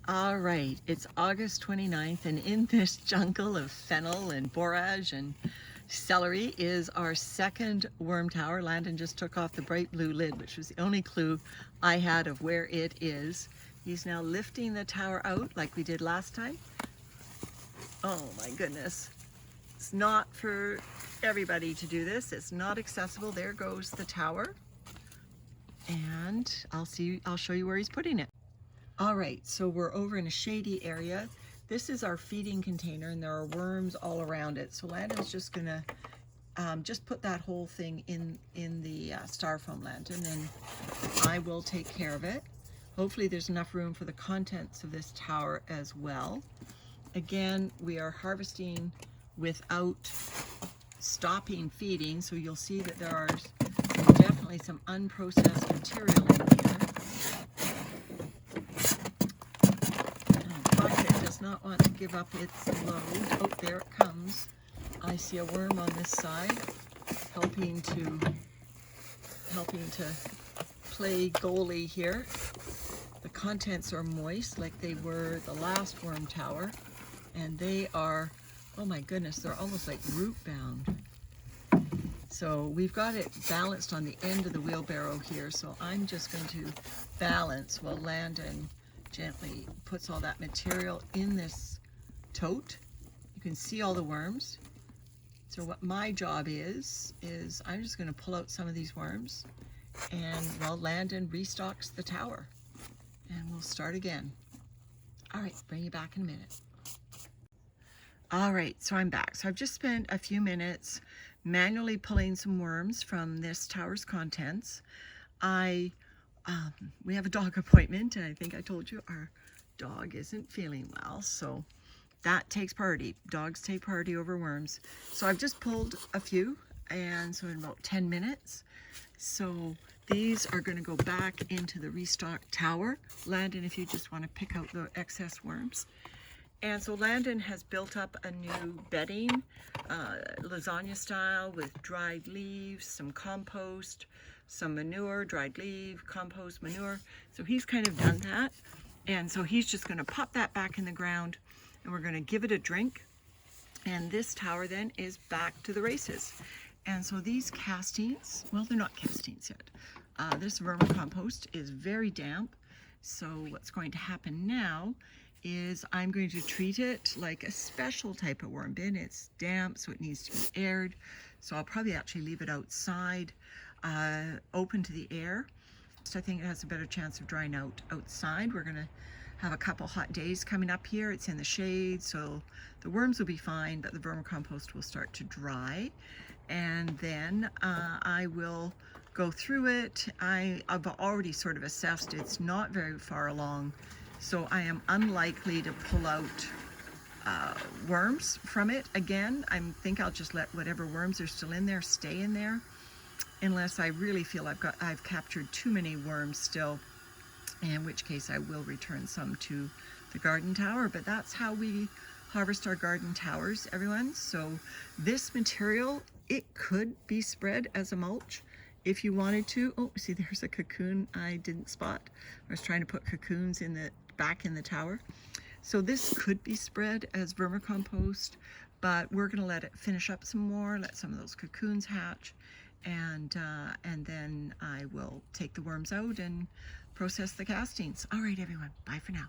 All right, it's August 29th, and in this jungle of fennel and borage and celery is our second worm tower. Landon just took off the bright blue lid, which was the only clue I had of where it is. He's now lifting the tower out like we did last time. Oh my goodness. It's not for everybody to do this. It's not accessible. There goes the tower. And I'll show you where he's putting it. All right, so we're over in a shady area. This is our feeding container, and there are worms all around it. So Landon's just gonna just put that whole thing in the styrofoam, Landon, and I will take care of it. Hopefully there's enough room for the contents of this tower as well. Again, we are harvesting without stopping feeding, so you'll see that there are definitely some unprocessed material in here. Does not want to give up its load. Oh, there it comes. I see a worm on this side helping to play goalie here. The contents are moist like they were the last worm tower, and they are, oh my goodness, they're almost like root bound. So we've got it balanced on the end of the wheelbarrow here, so I'm just going to balance while Landon gently puts all that material in this tote. You can see all the worms. So what my job is I'm just going to pull out some of these worms, and while Landon restocks the tower, and we'll start again. All right, bring you back in a minute. All right, so I'm back. So I've just spent a few minutes manually pulling some worms from this tower's contents. We have a dog appointment, and I think I told you our dog isn't feeling well, so that takes priority. Dogs take priority over worms. So I've just pulled a few, and so in about 10 minutes. So these are going to go back into the restocked tower. Landon, if you just want to pick out the excess worms. And so Landon has built up a new bedding, lasagna style, with dried leaves, some compost, some manure, dried leaf, compost, manure. So he's kind of done that. And so he's just going to pop that back in the ground, and we're going to give it a drink. And this tower then is back to the races. And so these castings, well, they're not castings yet. This vermicompost is very damp. So what's going to happen now is I'm going to treat it like a special type of worm bin. It's damp, so it needs to be aired. So I'll probably actually leave it outside, open to the air. So I think it has a better chance of drying out outside. We're gonna have a couple hot days coming up here. It's in the shade, so the worms will be fine, but the vermicompost will start to dry. And then I will go through it. I've already sort of assessed it's not very far along, so I am unlikely to pull out worms from it again. I think I'll just let whatever worms are still in there stay in there, unless I really feel I've captured too many worms still, in which case I will return some to the garden tower. But that's how we harvest our garden towers, everyone. So this material, it could be spread as a mulch if you wanted to. Oh, see, there's a cocoon I didn't spot. I was trying to put cocoons back in the tower. So this could be spread as vermicompost, but we're going to let it finish up some more, let some of those cocoons hatch, and then I will take the worms out and process the castings. All right, everyone, bye for now.